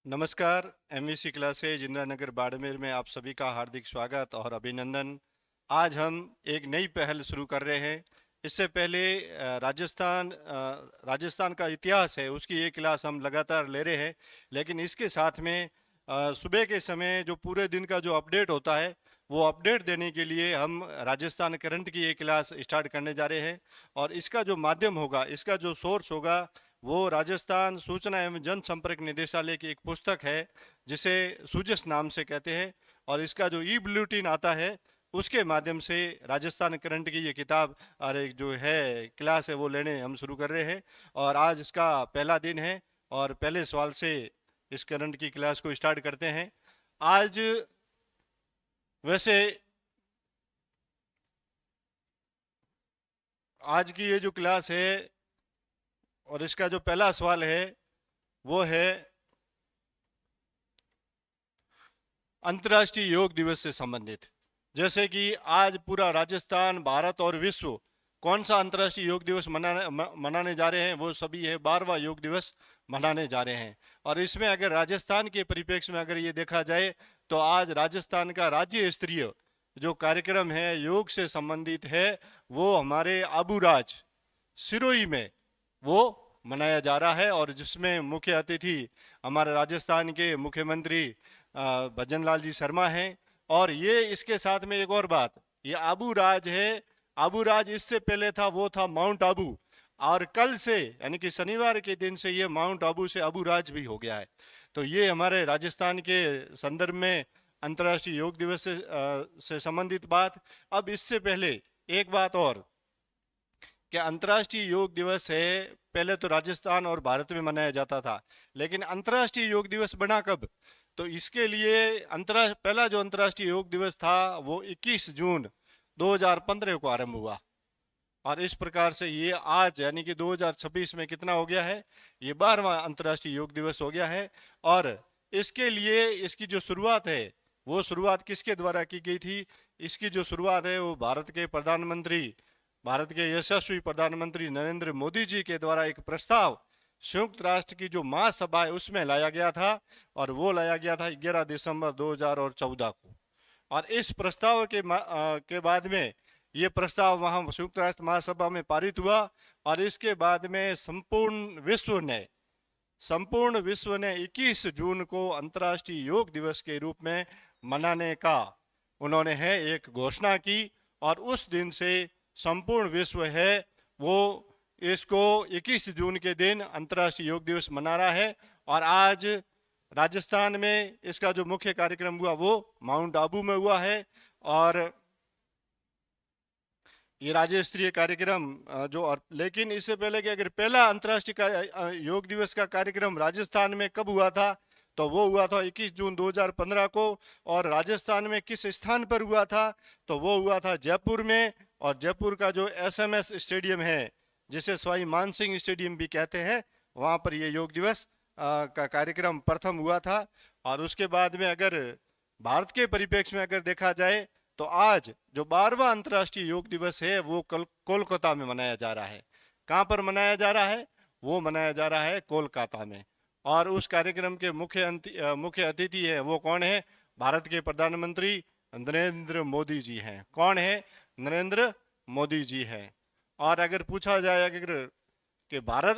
नमस्कार। MVC classes Indira Nagar Barmer में आप सभी का हार्दिक स्वागत और अभिनंदन। आज हम एक नई पहल शुरू कर रहे हैं। इससे पहले राजस्थान का इतिहास है, उसकी एक क्लास हम लगातार ले रहे हैं। लेकिन इसके साथ में सुबह के समय जो पूरे दिन का जो अपडेट होता है, वो अपडेट देने के लिए हम राजस्थान करंट की एक क्लास स्टार्ट करने जा रहे हैं। और इसका जो माध्यम होगा, इसका जो सोर्स होगा, वो राजस्थान सूचना एवं जनसंपर्क निदेशालय की एक पुस्तक है, जिसे सुजस नाम से कहते हैं। और इसका जो ई बुलेटिन आता है, उसके माध्यम से राजस्थान करंट की ये किताब और एक जो है क्लास है, वो लेने हम शुरू कर रहे हैं। और आज इसका पहला दिन है और पहले सवाल से इस करंट की क्लास को स्टार्ट करते हैं। आज वैसे आज की ये जो क्लास है और इसका जो पहला सवाल है, वो है अंतर्राष्ट्रीय योग दिवस से संबंधित। जैसे कि आज पूरा राजस्थान, भारत और विश्व कौन सा अंतर्राष्ट्रीय योग दिवस मनाने जा रहे हैं, वो सभी है 12वां योग दिवस मनाने जा रहे हैं। और इसमें अगर राजस्थान के परिप्रेक्ष्य में अगर ये देखा जाए, तो आज राजस्थान का राज्य स्तरीय जो कार्यक्रम है योग से संबंधित है, वो हमारे आबूराज सिरोही में वो मनाया जा रहा है। और जिसमें मुख्य अतिथि हमारे राजस्थान के मुख्यमंत्री भजन लाल जी शर्मा हैं। और ये इसके साथ में एक और बात, ये आबू राज है। आबू राज इससे पहले था, वो था माउंट आबू। और कल से यानी कि शनिवार के दिन से ये माउंट आबू से आबू राज भी हो गया है। तो ये हमारे राजस्थान के संदर्भ में अंतर्राष्ट्रीय योग दिवस से संबंधित बात। अब इससे पहले एक बात और, कि अंतर्राष्ट्रीय योग दिवस है, पहले तो राजस्थान और भारत में मनाया जाता था, लेकिन अंतर्राष्ट्रीय योग दिवस बना कब? तो इसके लिए पहला जो अंतर्राष्ट्रीय योग दिवस था, वो 21 जून 2015 को आरंभ हुआ। और इस प्रकार से ये आज यानी कि 2026 में कितना हो गया है, ये 12वां अंतर्राष्ट्रीय योग दिवस हो गया है। और इसके लिए इसकी जो शुरुआत है, वो शुरुआत किसके द्वारा की गई थी? इसकी जो शुरुआत है, वो भारत के यशस्वी प्रधानमंत्री नरेंद्र मोदी जी के द्वारा एक प्रस्ताव संयुक्त राष्ट्र की जो महासभा है उसमें लाया गया था। और वो लाया गया था 11 दिसंबर 2014 को। और इस प्रस्ताव के बाद में ये प्रस्ताव वहां संयुक्त राष्ट्र महासभा में पारित हुआ। और इसके बाद में संपूर्ण विश्व ने 21 जून को अंतर्राष्ट्रीय योग दिवस के रूप में मनाने का उन्होंने है एक घोषणा की। और उस दिन से संपूर्ण विश्व है वो इसको 21 जून के दिन अंतर्राष्ट्रीय योग दिवस मना रहा है। और आज राजस्थान में इसका जो मुख्य कार्यक्रम हुआ, वो माउंट आबू में हुआ है। और ये राज्य स्तरीय कार्यक्रम लेकिन इससे पहले कि अगर पहला अंतर्राष्ट्रीय योग दिवस का कार्यक्रम राजस्थान में कब हुआ था, तो वो हुआ था 21 जून 2015 को। और राजस्थान में किस स्थान पर हुआ था, तो वो हुआ था जयपुर में। और जयपुर का जो SMS स्टेडियम है, जिसे सवाई मानसिंह स्टेडियम भी कहते हैं, वहाँ पर ये योग दिवस का कार्यक्रम प्रथम हुआ था। और उसके बाद में अगर भारत के परिप्रेक्ष्य में अगर देखा जाए, तो आज जो 12वां अंतर्राष्ट्रीय योग दिवस है, वो कोलकाता में मनाया जा रहा है। कहाँ पर मनाया जा रहा है? वो मनाया जा रहा है कोलकाता में। और उस कार्यक्रम के मुख्य अतिथि है, वो कौन है? भारत के प्रधानमंत्री नरेंद्र मोदी जी हैं। कौन है? नरेंद्र मोदी जी हैं। और अगर पूछा जाए अगर कि भारत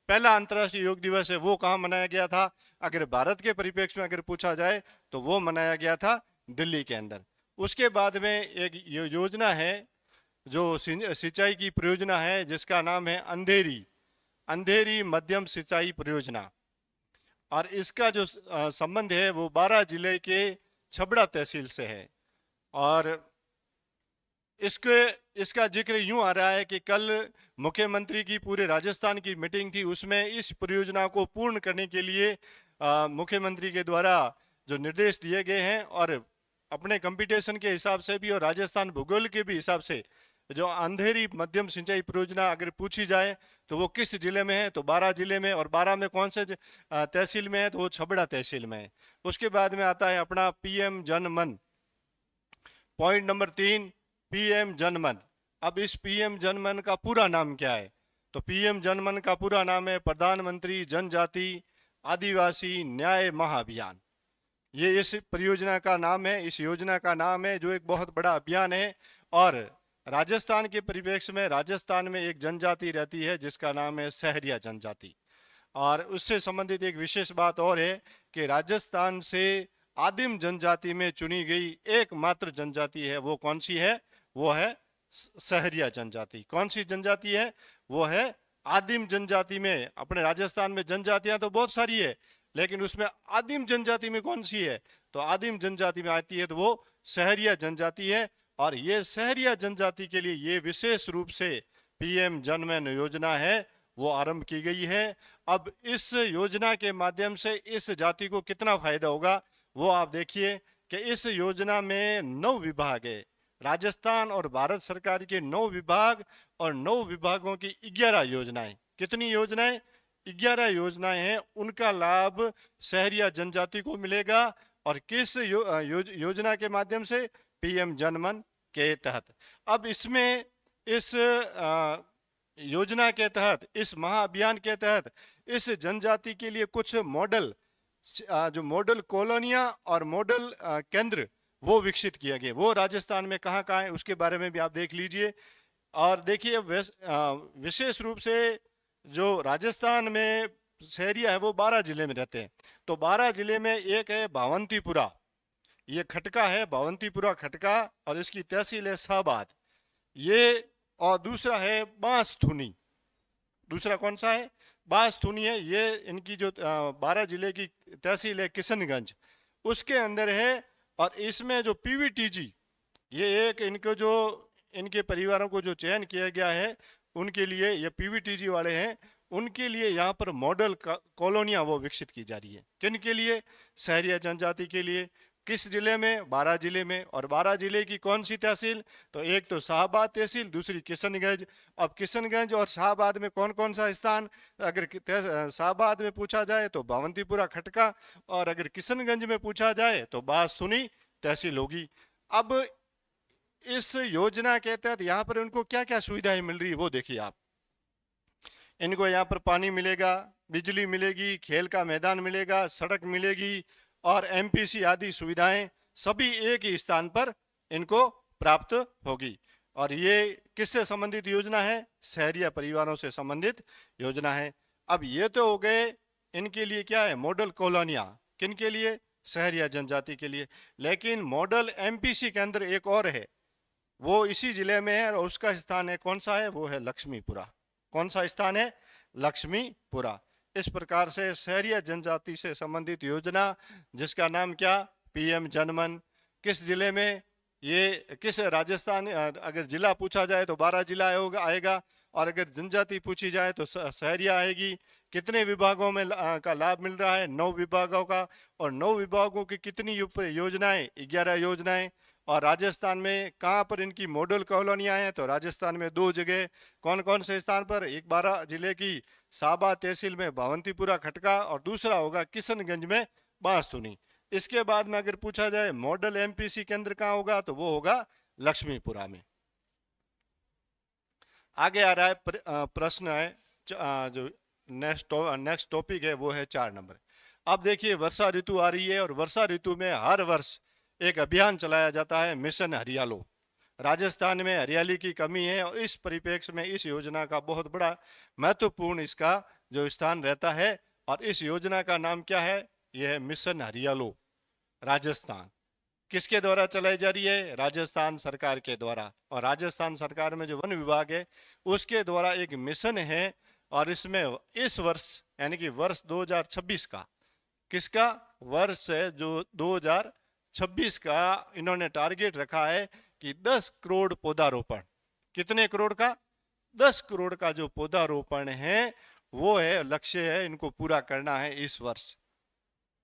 पहला अंतर्राष्ट्रीय योग दिवस है वो कहाँ मनाया गया था, अगर भारत के परिप्रेक्ष्य में अगर पूछा जाए, तो वो मनाया गया था दिल्ली के अंदर। उसके बाद में एक योजना है जो सिंचाई की परियोजना है, जिसका नाम है अंधेरी मध्यम सिंचाई परियोजना। और इसका जो संबंध है, वो 12 जिले के छबड़ा तहसील से है। और इसका जिक्र यूं आ रहा है कि कल मुख्यमंत्री की पूरे राजस्थान की मीटिंग थी, उसमें इस परियोजना को पूर्ण करने के लिए मुख्यमंत्री के द्वारा जो निर्देश दिए गए हैं, और अपने कंपटीशन के हिसाब से भी और राजस्थान भूगोल के भी हिसाब से, जो अंधेरी मध्यम सिंचाई परियोजना अगर पूछी जाए तो वो किस जिले में है, तो 12 जिले में। और 12 में कौन से तहसील में है, तो वो छबड़ा तहसील में है। उसके बाद में आता है अपना PM जनमन। पॉइंट नंबर 3, PM जनमन। अब इस PM जनमन का पूरा नाम क्या है? तो PM जनमन का पूरा नाम है प्रधानमंत्री जनजाति आदिवासी न्याय महाअभियान, ये इस परियोजना का नाम है, इस योजना का नाम है, जो एक बहुत बड़ा अभियान है। और राजस्थान के परिप्रेक्ष्य में, राजस्थान में एक जनजाति रहती है जिसका नाम है सहरिया जनजाति। और उससे संबंधित एक विशेष बात और है कि राजस्थान से आदिम जनजाति में चुनी गई एकमात्र जनजाति है, वो कौन सी है? वो है सहरिया जनजाति। कौन सी जनजाति है? वो है आदिम जनजाति में। अपने राजस्थान में जनजातियां तो बहुत सारी है, लेकिन उसमें आदिम जनजाति में कौन सी है? तो आदिम जनजाति में आती है तो वो सहरिया जनजाति है। और ये सहरिया जनजाति के लिए ये विशेष रूप से पीएम जनमन योजना है, वो आरंभ की गई है। अब इस योजना के माध्यम से इस जाति को कितना फायदा होगा वो आप देखिए कि इस योजना में 9 विभाग है। राजस्थान और भारत सरकार के 9 विभाग और 9 विभागों की 11 योजनाएं। कितनी योजनाएं? 11 योजनाएं हैं। उनका लाभ सहरिया जनजाति को मिलेगा। और किस योजना के माध्यम से? पीएम जनमन के तहत। अब इसमें इस योजना के तहत, इस महाअभियान के तहत इस जनजाति के लिए कुछ मॉडल, जो मॉडल कॉलोनियां और मॉडल केंद्र वो विकसित किया गया। वो राजस्थान में कहाँ कहाँ है उसके बारे में भी आप देख लीजिए। और देखिए विशेष रूप से जो राजस्थान में शहरिया है वो 12 जिले में रहते हैं। तो 12 जिले में एक है भावंतीपुरा, ये खटका है, भावंतीपुरा खटका, और इसकी तहसील है शाहबाद ये। और दूसरा है बांसथुनी। दूसरा कौन सा है? बांसथुनी है। ये इनकी जो 12 जिले की तहसील है किशनगंज, उसके अंदर है। और इसमें जो पीवीटीजी, ये एक इनको जो इनके परिवारों को जो चयन किया गया है उनके लिए, ये पीवीटीजी वाले हैं, उनके लिए यहाँ पर मॉडल कॉलोनियाँ वो विकसित की जा रही है। किन के लिए? सहरिया जनजाति के लिए। किस जिले में? 12 जिले में। और 12 जिले की कौन सी तहसील? तो एक तो शाहबाद तहसील, दूसरी किशनगंज। अब किशनगंज और शाहबाद में कौन कौन सा स्थान? अगर शाहबाद में पूछा जाए तो भावंतीपुरा खटका, और अगर किशनगंज में पूछा जाए तो बांसथुनी तहसील होगी। अब इस योजना के तहत यहाँ पर उनको क्या क्या सुविधाएं मिल रही है वो देखिए आप। इनको यहाँ पर पानी मिलेगा, बिजली मिलेगी, खेल का मैदान मिलेगा, सड़क मिलेगी, और एमपीसी आदि सुविधाएं सभी एक ही स्थान पर इनको प्राप्त होगी। और ये किससे संबंधित योजना है? शहरिया परिवारों से संबंधित योजना है। अब ये तो हो गए इनके लिए क्या है? मॉडल कॉलोनियां। किन के लिए? शहरिया जनजाति के लिए। लेकिन मॉडल एमपीसी के अंदर एक और है, वो इसी जिले में है, और उसका स्थान है कौन सा है? वो है लक्ष्मीपुरा। कौन सा स्थान है? लक्ष्मीपुरा। इस प्रकार से शहरिया जनजाति से संबंधित योजना जिसका नाम क्या? पीएम जनमन। किस जिले में? ये किस राजस्थान, अगर जिला पूछा जाए तो 12 जिला आएगा, और अगर जनजाति पूछी जाए तो शहरिया आएगी। कितने विभागों में का लाभ मिल रहा है? 9 विभागों का। और 9 विभागों की कितनी योजनाएं? 11 योजनाएं। और राजस्थान में कहाँ पर इनकी मॉडल कॉलोनियां हैं? तो राजस्थान में 2 जगह। कौन कौन से स्थान पर? एक 12 जिले की शाहबाद तहसील में भावंतीपुरा खटका, और दूसरा होगा किशनगंज में बांसथुनी। इसके बाद में अगर पूछा जाए मॉडल एमपीसी केंद्र कहाँ होगा, तो वो होगा लक्ष्मीपुरा में। आगे आ रहा है प्रश्न है, जो नेक्स्ट टॉपिक है वो है 4 नंबर। अब देखिए वर्षा ऋतु आ रही है, और वर्षा ऋतु में हर वर्ष एक अभियान चलाया जाता है, मिशन हरियालो। राजस्थान में हरियाली की कमी है, और इस परिप्रेक्ष्य में इस योजना का बहुत बड़ा महत्वपूर्ण इसका जो स्थान रहता है। और इस योजना का नाम क्या है? यह है मिशन हरियालो राजस्थान। किसके द्वारा चलाई जा रही है? राजस्थान सरकार के द्वारा। और राजस्थान सरकार में जो वन विभाग है उसके द्वारा एक मिशन है। और इसमें इस वर्ष यानी कि वर्ष 2026 का, किसका वर्ष है? जो 2026 का इन्होंने टारगेट रखा है कि 10 करोड़ पौधारोपण। कितने करोड़ का? 10 करोड़ का जो पौधारोपण है वो है लक्ष्य है, इनको पूरा करना है इस वर्ष।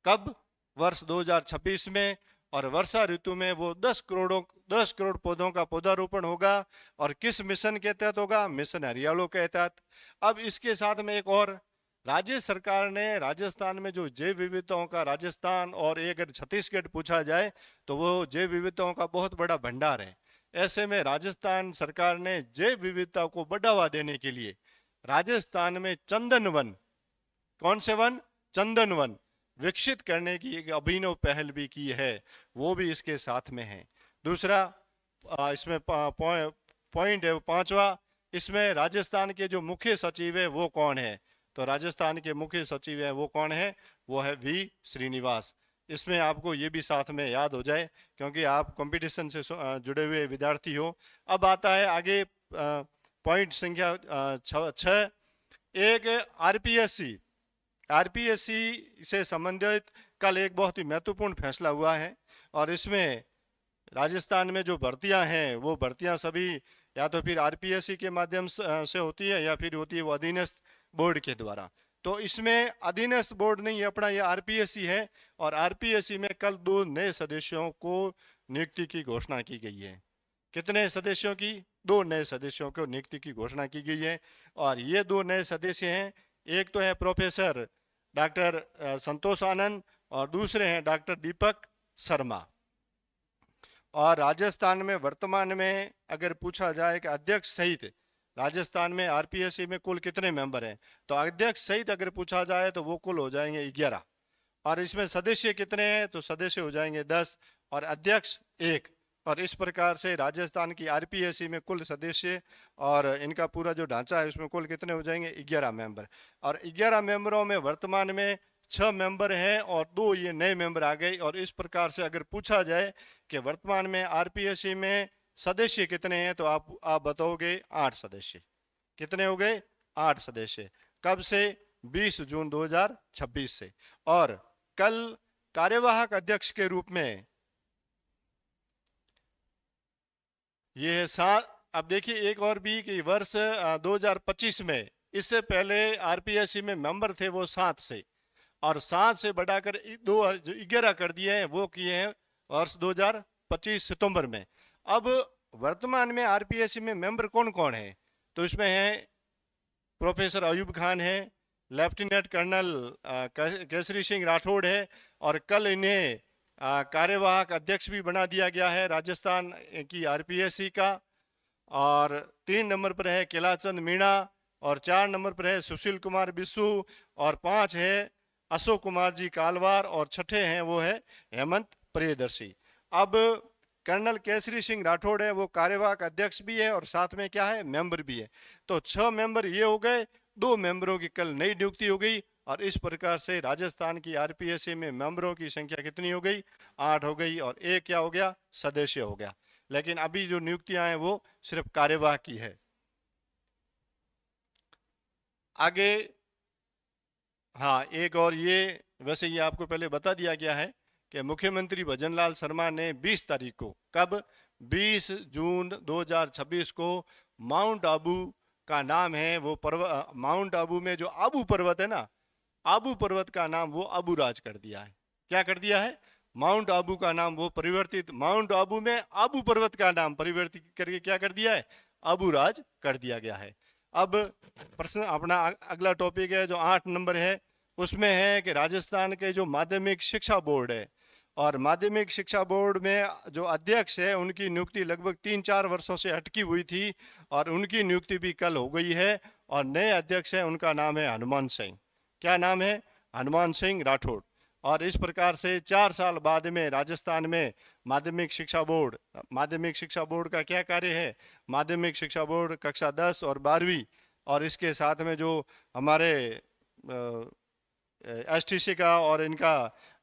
कब? वर्ष 2026 में। और वर्षा ऋतु में वो 10 करोड़ पौधों का पौधारोपण होगा। और किस मिशन के तहत होगा? मिशन हरियालो के तहत। अब इसके साथ में एक और, राज्य सरकार ने राजस्थान में जो जैव विविधताओं का, राजस्थान और अगर छत्तीसगढ़ पूछा जाए तो वो जैव विविधताओं का बहुत बड़ा भंडार है। ऐसे में राजस्थान सरकार ने जैव विविधता को बढ़ावा देने के लिए राजस्थान में चंदन वन, कौन से वन? चंदन वन विकसित करने की एक अभिनव पहल भी की है, वो भी इसके साथ में है। दूसरा इसमें पॉइंट है पांचवा, इसमें राजस्थान के जो मुख्य सचिव है वो कौन है। तो राजस्थान के मुख्य सचिव है वो कौन है, वो है वी श्रीनिवास। इसमें आपको ये भी साथ में याद हो जाए क्योंकि आप कंपटीशन से जुड़े हुए विद्यार्थी हो। अब आता है आगे पॉइंट संख्या 6, एक आरपीएससी। आरपीएससी से संबंधित कल एक बहुत ही महत्वपूर्ण फैसला हुआ है और इसमें राजस्थान में जो भर्तियां हैं वो भर्तियां सभी या तो फिर आरपीएससी के माध्यम से होती है या फिर होती है वो अधीनस्थ बोर्ड के द्वारा। तो इसमें अधीनस्थ बोर्ड नहीं है अपना, ये आरपीएससी है और आरपीएससी में कल 2 नए सदस्यों को नियुक्ति की घोषणा की गई है। कितने सदस्यों की? 2 नए सदस्यों को नियुक्ति की घोषणा की गई है और ये 2 नए सदस्य हैं, एक तो है प्रोफेसर डॉक्टर संतोष आनंद और दूसरे हैं डॉक्टर दीपक शर्मा। और राजस्थान में वर्तमान में अगर पूछा जाए कि अध्यक्ष सहित राजस्थान में आरपीएससी में कुल कितने मेंबर हैं, तो अध्यक्ष सहित अगर पूछा जाए तो वो कुल हो जाएंगे 11। और इसमें सदस्य कितने हैं, तो सदस्य हो जाएंगे 10 और अध्यक्ष 1। और इस प्रकार से राजस्थान की आरपीएससी में कुल सदस्य और इनका पूरा जो ढांचा है उसमें कुल कितने हो जाएंगे 11 मेंबर। और 11 मेंबरों में वर्तमान में 6 मेंबर हैं और 2 ये नए मेंबर आ गए। और इस प्रकार से अगर पूछा जाए कि वर्तमान में आरपीएससी में सदस्य कितने हैं, तो आप बताओगे 8 सदस्य। कितने हो गए? 8 सदस्य। कब से? 20 जून 2026 से। और कल कार्यवाहक अध्यक्ष के रूप में ये है 7। अब देखिए एक और भी कि वर्ष 2025 में, इससे पहले आरपीएससी में मेंबर थे वो 7 से, और 7 से बढ़ाकर 11 कर दिए हैं, वो किए हैं वर्ष 2025 सितंबर में। अब वर्तमान में आरपीएससी में मेंबर कौन कौन है, तो इसमें है प्रोफेसर अयूब खान है, लेफ्टिनेंट कर्नल केसरी सिंह राठौड़ है और कल इन्हें कार्यवाहक अध्यक्ष भी बना दिया गया है राजस्थान की आरपीएससी का। और 3 नंबर पर है किलाचंद मीणा और 4 नंबर पर है सुशील कुमार बिस्सू और 5 है अशोक कुमार जी कालवार और 6ठे हैं वो है हेमंत प्रियदर्शी। अब कर्नल केसरी सिंह राठौड़ है वो कार्यवाहक अध्यक्ष भी है और साथ में क्या है मेंबर भी है। तो 6 मेंबर ये हो गए, 2 मेंबरों की कल नई नियुक्ति हो गई और इस प्रकार से राजस्थान की आरपीएससी में मेंबरों की संख्या कितनी हो गई? 8 हो गई और एक क्या हो गया? सदस्य हो गया। लेकिन अभी जो नियुक्तियां हैं वो सिर्फ कार्यवाहक की है। आगे हाँ, एक और ये वैसे ये आपको पहले बता दिया गया है कि मुख्यमंत्री भजनलाल शर्मा ने 20 तारीख को, कब? 20 जून 2026 को माउंट आबू का नाम है वो माउंट आबू में जो आबू पर्वत है ना, आबू पर्वत का नाम वो आबूराज कर दिया है। क्या कर दिया है? माउंट आबू का नाम वो परिवर्तित, माउंट आबू में आबू पर्वत का नाम परिवर्तित करके क्या कर दिया है? आबूराज कर दिया गया है। अब प्रश्न अपना अगला टॉपिक है जो 8 नंबर है, उसमें है कि राजस्थान के जो माध्यमिक शिक्षा बोर्ड है और माध्यमिक शिक्षा बोर्ड में जो अध्यक्ष है उनकी नियुक्ति लगभग 3-4 वर्षों से अटकी हुई थी और उनकी नियुक्ति भी कल हो गई है और नए अध्यक्ष है उनका नाम है हनुमान सिंह। क्या नाम है? हनुमान सिंह राठौड़। और इस प्रकार से 4 साल बाद में राजस्थान में माध्यमिक शिक्षा बोर्ड का क्या कार्य है? माध्यमिक शिक्षा बोर्ड कक्षा 10 और 12वीं और इसके साथ में जो हमारे एसटीसी का और इनका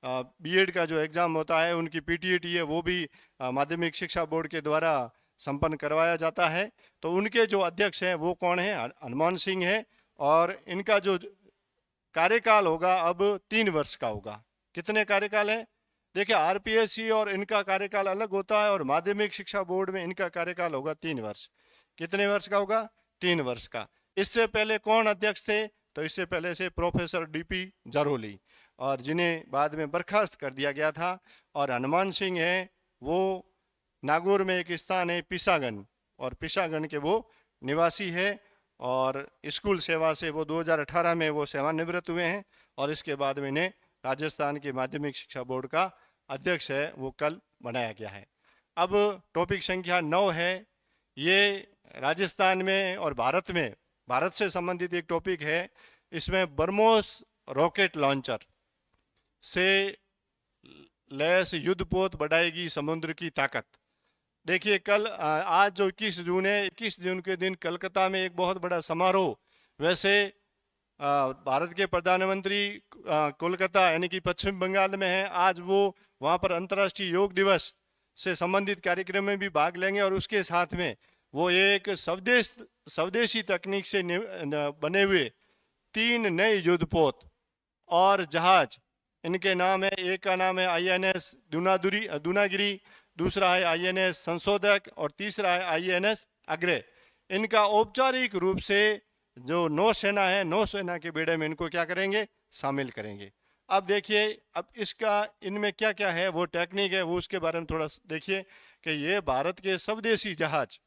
बीएड का जो एग्ज़ाम होता है उनकी पीटीईटी है वो भी माध्यमिक शिक्षा बोर्ड के द्वारा संपन्न करवाया जाता है। तो उनके जो अध्यक्ष हैं वो कौन है? हनुमान सिंह है और इनका जो कार्यकाल होगा अब 3 वर्ष का होगा। कितने कार्यकाल है? देखिए आरपीएससी और इनका कार्यकाल अलग होता है और माध्यमिक शिक्षा बोर्ड में इनका कार्यकाल होगा 3 वर्ष। कितने वर्ष का होगा? 3 वर्ष का। इससे पहले कौन अध्यक्ष थे? तो इससे पहले से प्रोफेसर डीपी जरोली और जिन्हें बाद में बर्खास्त कर दिया गया था। और हनुमान सिंह है वो नागौर में एक स्थान है पिसागन और पिसागन के वो निवासी है और स्कूल सेवा से वो 2018 में वो सेवानिवृत्त हुए हैं और इसके बाद में इन्हें राजस्थान के माध्यमिक शिक्षा बोर्ड का अध्यक्ष है वो कल बनाया गया है। अब टॉपिक संख्या 9 है, ये राजस्थान में और भारत से संबंधित एक टॉपिक है। इसमें ब्रह्मोस रॉकेट लॉन्चर से लैस युद्धपोत बढ़ाएगी समुद्र की ताकत। देखिए कल आज जो 21 जून है, 21 जून के दिन कलकत्ता में एक बहुत बड़ा समारोह, वैसे भारत के प्रधानमंत्री कोलकाता यानी कि पश्चिम बंगाल में है, आज वो वहाँ पर अंतर्राष्ट्रीय योग दिवस से संबंधित कार्यक्रम में भी भाग लेंगे और उसके साथ में वो एक स्वदेशी तकनीक से बने हुए 3 नए युद्धपोत और जहाज, इनके नाम है, एक का नाम है INS दूनागिरी, दूसरा है INS संशोधक और तीसरा है INS अग्रे। इनका औपचारिक रूप से जो नौसेना है, नौसेना के बेड़े में इनको क्या करेंगे, शामिल करेंगे। अब देखिए, अब इसका इनमें क्या क्या है वो टेक्निक है, वो उसके बारे में थोड़ा देखिए कि ये भारत के स्वदेशी जहाज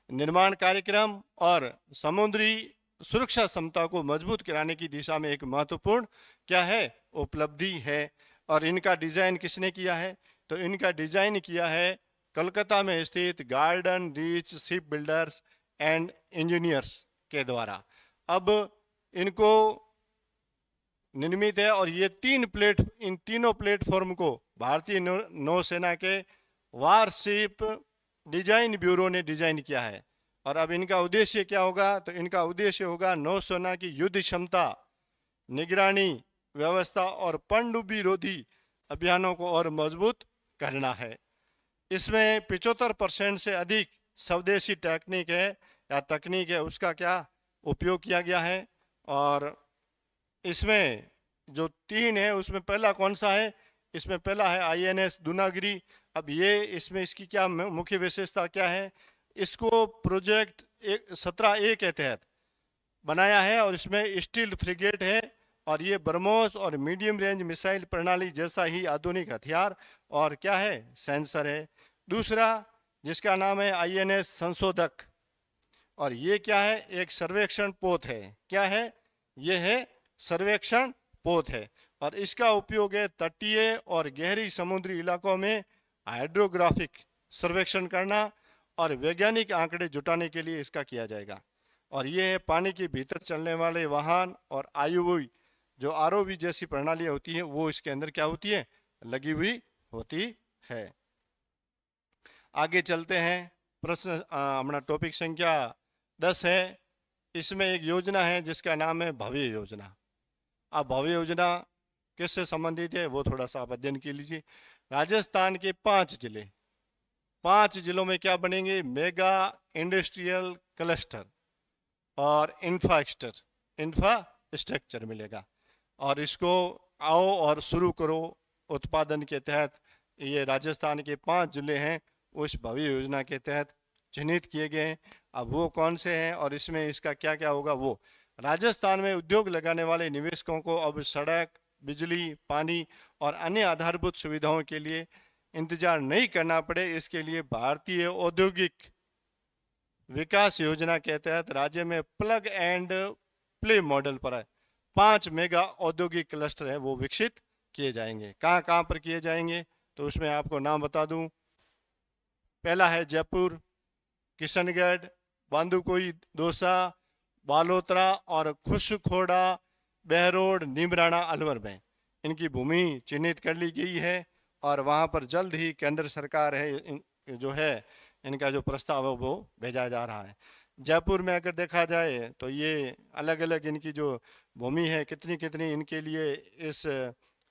निर्माण कार्यक्रम और समुद्री सुरक्षा क्षमता को मजबूत कराने की दिशा में एक महत्वपूर्ण क्या है, उपलब्धि है। और इनका डिजाइन किसने किया है, तो इनका डिजाइन किया है कलकत्ता में स्थित garden reach ship builders and engineers के द्वारा। अब इनको निर्मित है और ये इन तीनों प्लेटफॉर्म को भारतीय नौसेना के वारशिप डिजाइन ब्यूरो ने डिजाइन किया है। और अब इनका उद्देश्य क्या होगा, तो इनका उद्देश्य होगा नौसेना की युद्ध क्षमता, निगरानी व्यवस्था और पनडुब्बी रोधी अभियानों को और मजबूत करना है। इसमें 75% से अधिक स्वदेशी टेक्निक है या तकनीक है, उसका क्या उपयोग किया गया है। और इसमें जो 3 है उसमें पहला कौन सा है, इसमें पहला है INS दूनागिरी। अब ये इसमें इसकी क्या मुख्य विशेषता क्या है, इसको प्रोजेक्ट 17A के तहत बनाया है और इसमें स्टील फ्रिगेट है और ये ब्रह्मोस और मीडियम रेंज मिसाइल प्रणाली जैसा ही आधुनिक हथियार और क्या है, सेंसर है। दूसरा जिसका नाम है INS संशोधक, और ये क्या है, एक सर्वेक्षण पोत है। क्या है, ये है सर्वेक्षण पोत है और इसका उपयोग है तटीय और गहरी समुद्री इलाकों में हाइड्रोग्राफिक सर्वेक्षण करना और वैज्ञानिक आंकड़े जुटाने के लिए इसका किया जाएगा। और ये है पानी के भीतर चलने वाले वाहन और IUV जो ROV जैसी प्रणालियां होती हैं वो इसके अंदर क्या होती है, लगी हुई होती है। आगे चलते हैं, प्रश्न हमारा टॉपिक संख्या 10 है। इसमें एक योजना है जिसका नाम है भव्य योजना। अब भव्य योजना किससे संबंधित है वो थोड़ा सा आप अध्ययन कर लीजिए। राजस्थान के 5 जिले, 5 जिलों में क्या बनेंगे, मेगा इंडस्ट्रियल क्लस्टर और इंफ्रास्ट्रक्चर मिलेगा। और इसको आओ और शुरू करो उत्पादन के तहत ये राजस्थान के 5 जिले हैं उस भव्य योजना के तहत चिन्हित किए गए हैं। अब वो कौन से हैं और इसमें इसका क्या क्या होगा, वो राजस्थान में उद्योग लगाने वाले निवेशकों को अब सड़क, बिजली, पानी और अन्य आधारभूत सुविधाओं के लिए इंतजार नहीं करना पड़े। इसके लिए भारतीय औद्योगिक विकास योजना के तहत राज्य में प्लग एंड प्ले मॉडल पर 5 मेगा औद्योगिक क्लस्टर है वो विकसित किए जाएंगे। कहाँ कहाँ पर किए जाएंगे, तो उसमें आपको नाम बता दूं। पहला है जयपुर, किशनगढ़, बांदुकोई, दौसा, बालोतरा और खुशखोड़ा, बहरोड, नीमराणा, अलवर में इनकी भूमि चिन्हित कर ली गई है और वहाँ पर जल्द ही केंद्र सरकार है जो है इनका जो प्रस्ताव है वो भेजा जा रहा है। जयपुर में अगर देखा जाए तो ये अलग अलग इनकी जो भूमि है कितनी कितनी इनके लिए इस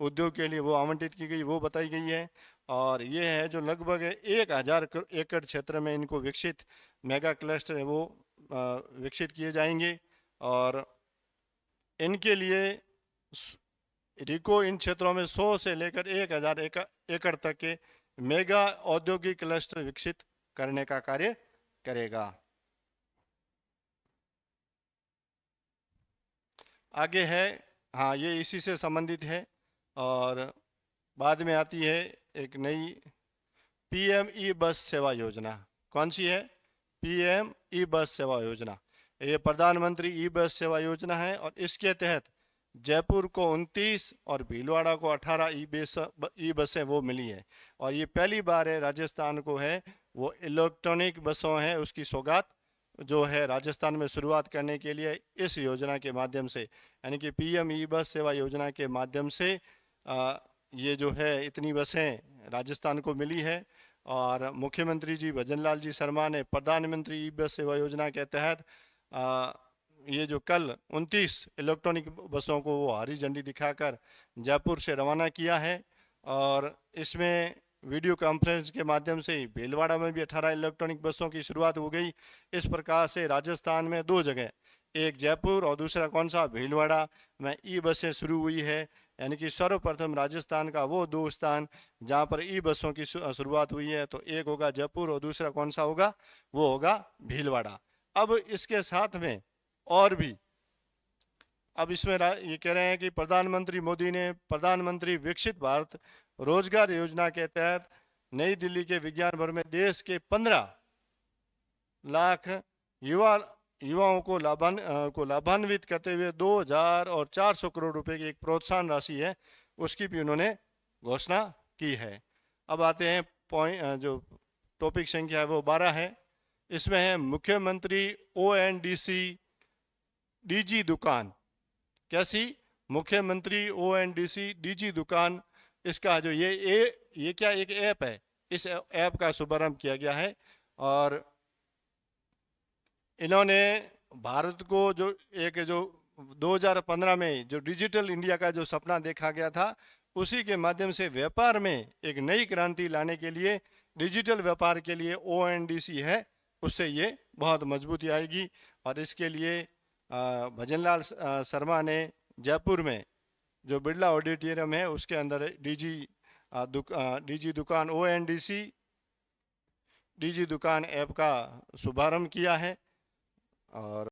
उद्योग के लिए वो आवंटित की गई वो बताई गई है। और ये है जो लगभग 1000 एकड़ क्षेत्र में इनको विकसित मेगा क्लस्टर है वो विकसित किए जाएंगे। और इनके लिए रिको इन क्षेत्रों में 100 से लेकर 1000 एकड़ तक के मेगा औद्योगिक क्लस्टर विकसित करने का कार्य करेगा। आगे है, हाँ ये इसी से संबंधित है। और बाद में आती है एक नई PM ई बस सेवा योजना। कौन सी है, PM ई बस सेवा योजना। ये प्रधानमंत्री ई बस सेवा योजना है और इसके तहत जयपुर को 29 और भीलवाड़ा को 18 ई बसें वो मिली है। और ये पहली बार है राजस्थान को है वो इलेक्ट्रॉनिक बसों है उसकी सौगात जो है राजस्थान में शुरुआत करने के लिए इस योजना के माध्यम से, यानी कि पीएम ई बस सेवा योजना के माध्यम से ये जो है इतनी बसें राजस्थान को मिली है। और मुख्यमंत्री जी भजनलाल जी शर्मा ने प्रधानमंत्री ई बस सेवा योजना के तहत ये जो कल 29 इलेक्ट्रॉनिक बसों को वो हरी झंडी दिखाकर जयपुर से रवाना किया है। और इसमें वीडियो कॉन्फ्रेंस के माध्यम से भीलवाड़ा में भी 18 इलेक्ट्रॉनिक बसों की शुरुआत हो गई। इस प्रकार से राजस्थान में 2 जगह, एक जयपुर और दूसरा कौन सा, भीलवाड़ा में ई बसें शुरू हुई है। यानी कि सर्वप्रथम राजस्थान का वो 2 स्थान जहाँ पर ई बसों की शुरुआत हुई है, तो एक होगा जयपुर और दूसरा कौन सा होगा, वो होगा भीलवाड़ा। अब इसके साथ में और भी, अब इसमें ये कह रहे हैं कि प्रधानमंत्री मोदी ने प्रधानमंत्री विकसित भारत रोजगार योजना के तहत नई दिल्ली के विज्ञान भवन में देश के 15 लाख युवाओं को लाभान्वित करते हुए 2,400 करोड़ रुपए की एक प्रोत्साहन राशि है, उसकी भी उन्होंने घोषणा की है। अब आते हैं पॉइंट, जो टॉपिक संख्या है वो 12 है। इसमें है मुख्यमंत्री ओएनडीसी डीजी दुकान। कैसी? मुख्यमंत्री ओएनडीसी डीजी दुकान। इसका जो ये क्या एक ऐप है, इस ऐप का शुभारंभ किया गया है। और इन्होंने भारत को जो 2015 में जो डिजिटल इंडिया का जो सपना देखा गया था, उसी के माध्यम से व्यापार में एक नई क्रांति लाने के लिए, डिजिटल व्यापार के लिए ओएनडीसी है, उससे ये बहुत मजबूती आएगी। और इसके लिए भजनलाल शर्मा ने जयपुर में जो बिरला ऑडिटोरियम है उसके अंदर डीजी दुकान ओएनडीसी डीजी दुकान ऐप का शुभारंभ किया है। और